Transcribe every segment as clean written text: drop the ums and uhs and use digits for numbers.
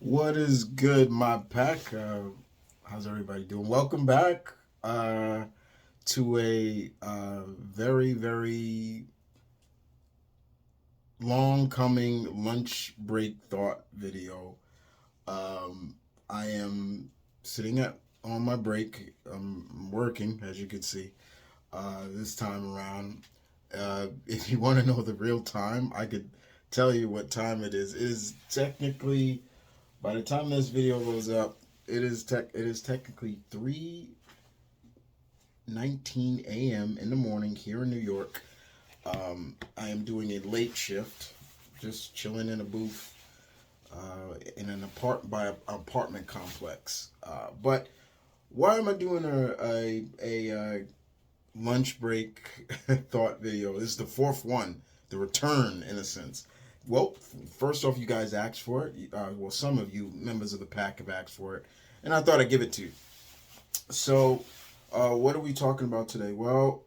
What is good, my pack? How's everybody doing? Welcome back to a very, very long coming lunch break thought video. I am sitting at on my break. I'm working, as you can see, this time around. If you want to know the real time, I could tell you what time it is. It is technically By the time this video goes up, it is technically 3:19 a.m. in the morning here in New York. I am doing a late shift, just chilling in a booth in an apartment complex. But why am I doing a lunch break thought video? This is the fourth one, the return in a sense. Well, first off, you guys asked for it. Well, some of you members of the pack have asked for it, and I thought I'd give it to you. So, what are we talking about today? Well,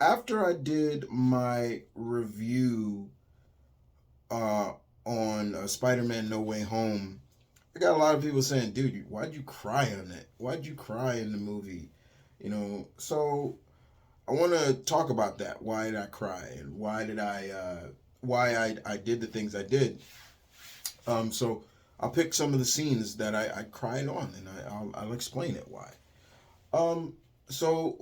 after I did my review uh, on Spider-Man: No Way Home, I got a lot of people saying, "Dude, why'd you cry on it? Why'd you cry in the movie?" So I want to talk about that. Why did I cry, and why I did the things I did. So I'll pick some of the scenes that I cried on, and I'll explain it why. So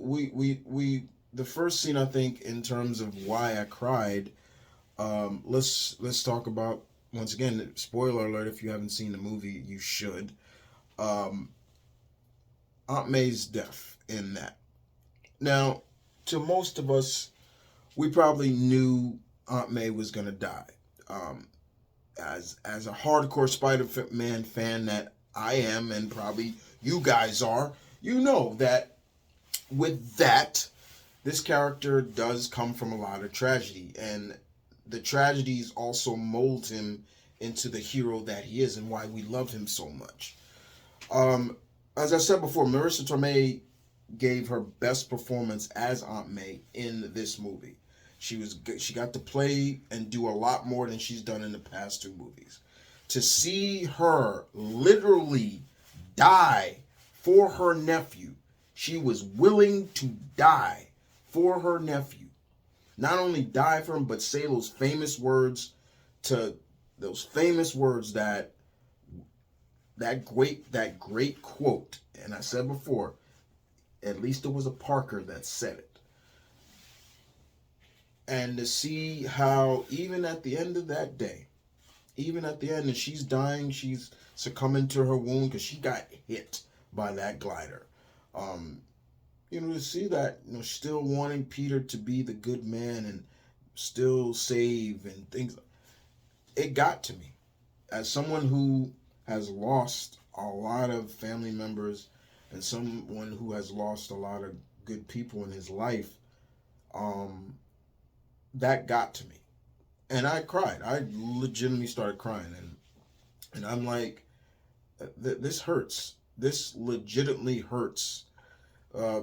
the first scene, I think, in terms of why I cried. Let's talk about, once again, spoiler alert. If you haven't seen the movie, you should. Um, Aunt May's death in that. Now, to most of us, we probably knew Aunt May was gonna die. Um, as a hardcore Spider-Man fan that I am, and probably you guys are, you know that with that, this character does come from a lot of tragedy, and the tragedies also mold him into the hero that he is, and why we love him so much. Um, as I said before, Marissa Tomei gave her best performance as Aunt May in this movie. She got to play and do a lot more than she's done in the past two movies. To see her literally die for her nephew, she was willing to die for her nephew. Not only die for him, but say to those famous words that great quote. And I said before, at least it was a Parker that said it. And to see how even at the end of that day, even at the end, and she's dying, she's succumbing to her wound because she got hit by that glider. Um, to see that, still wanting Peter to be the good man and still save and things, it got to me. As someone who has lost a lot of family members and someone who has lost a lot of good people in his life, um, that got to me. And I cried. I legitimately started crying. And I'm like, this hurts. This legitimately hurts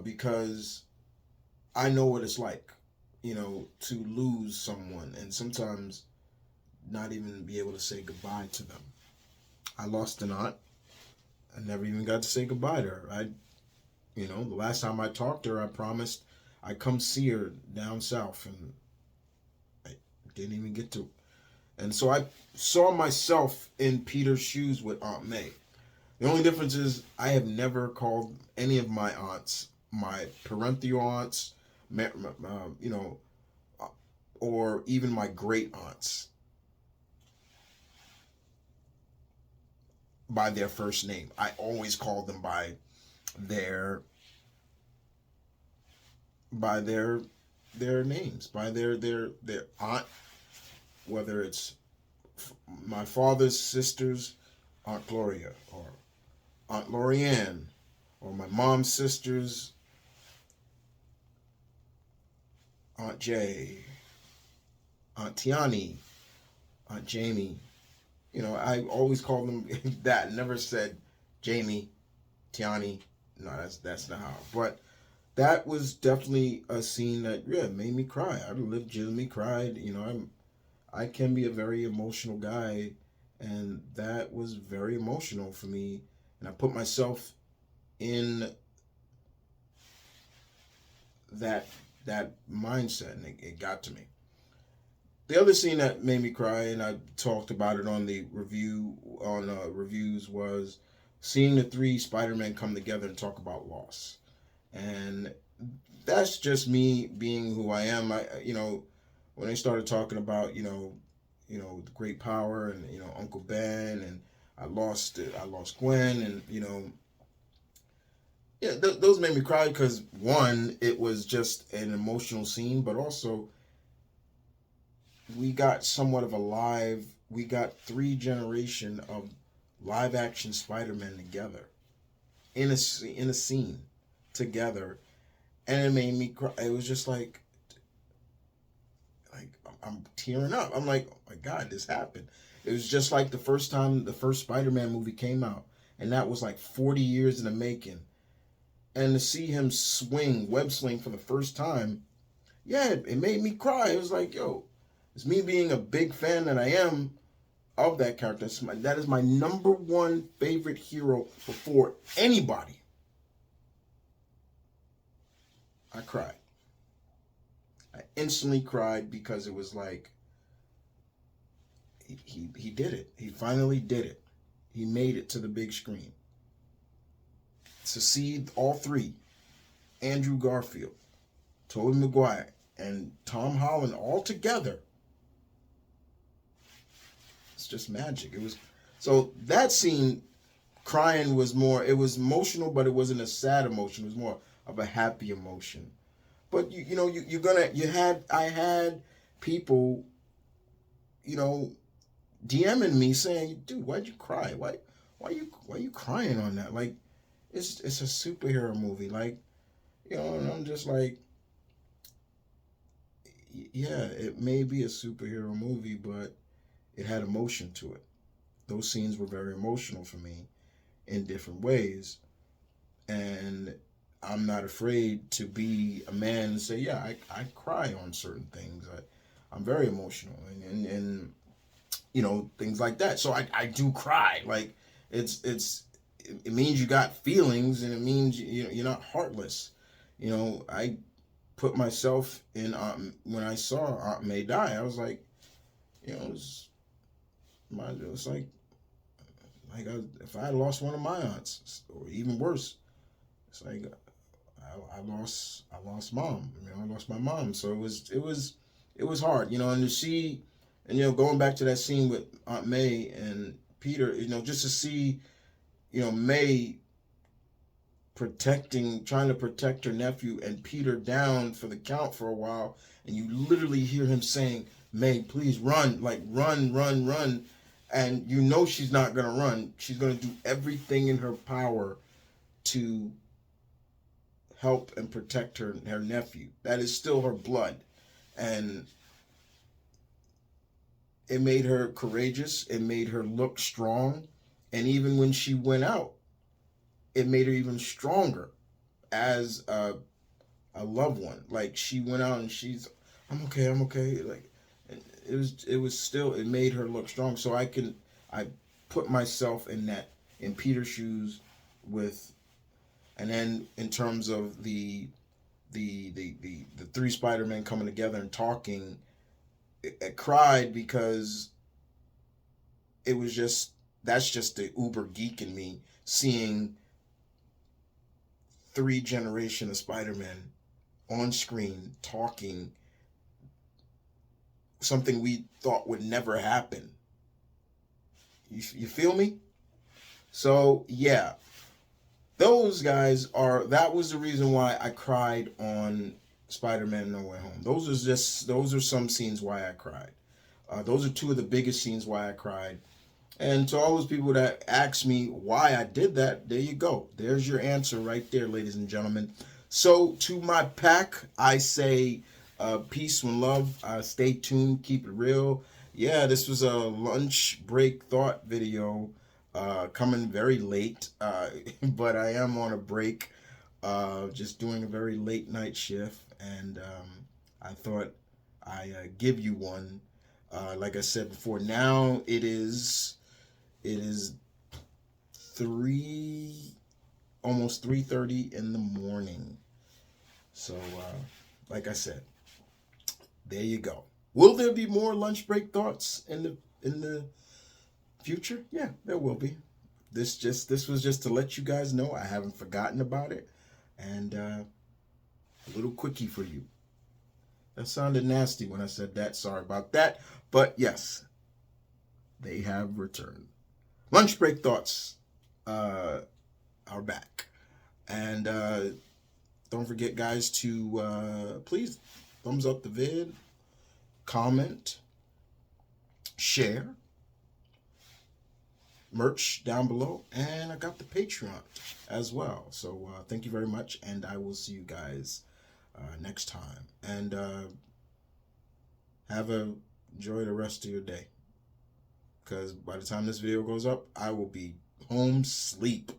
because I know what it's like, to lose someone and sometimes not even be able to say goodbye to them. I lost an aunt. I never even got to say goodbye to her. The last time I talked to her, I promised I'd come see her down south, and I didn't even get to. And so I saw myself in Peter's shoes with Aunt May. The only difference is I have never called any of my aunts, my parental aunts, you know, or even my great aunts by their first name. I always called them their by their names, by their aunt, whether it's my father's sister's Aunt Gloria or Aunt Lorianne, or my mom's sister's Aunt Jay, Aunt Tiani, Aunt Jamie. I always called them that. Never said Jamie, Tiani. No, that's not how. But that was definitely a scene that made me cry. I legitimately cried. I can be a very emotional guy, And that was very emotional for me. And I put myself in that that mindset, and it got to me. The other scene that made me cry, and I talked about it on the reviews, was seeing the three Spider-Men come together and talk about loss. And that's just me being who I am. When they started talking about the great power, and Uncle Ben, and I lost Gwen, and yeah, those made me cry because one, it was just an emotional scene, but also we got somewhat of a live. We got three generation of live action Spider-Man together in a scene together, and it made me cry. It was just like I'm tearing up. I'm like, oh my god, this happened. It was just like the first time the first Spider-Man movie came out, and that was like 40 years in the making. And to see him swing, web sling for the first time, yeah, it made me cry. It was like, yo, it's me being a big fan that I am of that character. That is my number one favorite hero before anybody. I cried. I instantly cried because it was like he did it. He finally did it. He made it to the big screen. To see all three, Andrew Garfield, Tobey Maguire, and Tom Holland all together, it's just magic. It was so that scene. Crying was more. It was emotional, but it wasn't a sad emotion. It was more of a happy emotion. But I had people, you know, DMing me saying, "Dude, why'd you cry? Why you crying on that? Like, it's a superhero movie. Like, and I'm just like, yeah, it may be a superhero movie, but it had emotion to it. Those scenes were very emotional for me in different ways, and I'm not afraid to be a man and say, yeah, I cry on certain things. I'm very emotional, and things like that. So I do cry. Like it means you got feelings, and it means you're not heartless. I put myself in when I saw Aunt May die. I was like, it was if I had lost one of my aunts, or even worse, it's like I lost mom. I lost my mom. So it was hard, and to see, and going back to that scene with Aunt May and Peter, just to see, May trying to protect her nephew, and Peter down for the count for a while, and you literally hear him saying, "May, please run, like run, run, run," and she's not gonna run. She's gonna do everything in her power to help and protect her nephew. That is still her blood, and it made her courageous. It made her look strong, and even when she went out, it made her even stronger as a loved one. Like, she went out and I'm okay, I'm okay. Like, it was still, it made her look strong. So I put myself in Peter's shoes with. And then in terms of the three Spider-Men coming together and talking, I cried because it was that's just the uber geek in me, seeing three generation of Spider-Men on screen talking, something we thought would never happen. You feel me? So yeah, that was the reason why I cried on Spider-Man No Way Home. Those are some scenes why I cried. Those are two of the biggest scenes why I cried. And to all those people that ask me why I did that, there you go. There's your answer right there, ladies and gentlemen. So to my pack, I say peace and love. Stay tuned. Keep it real. Yeah, this was a lunch break thought video, coming very late, but I am on a break, just doing a very late night shift, and I thought I give you one. Like I said before, now it is It is 3, almost 3:30 in the morning. So, like I said, there you go. Will there be more lunch break thoughts in the future? Yeah, there will be. This was just to let you guys know I haven't forgotten about it, and a little quickie for you. That sounded nasty when I said that. Sorry about that. But yes, they have returned. Lunch break thoughts are back, and don't forget, guys, to please thumbs up the vid, comment, share, merch down below, and I got the Patreon as well. So thank you very much, and I will see you guys next time. And enjoy the rest of your day, because by the time this video goes up, I will be home sleep.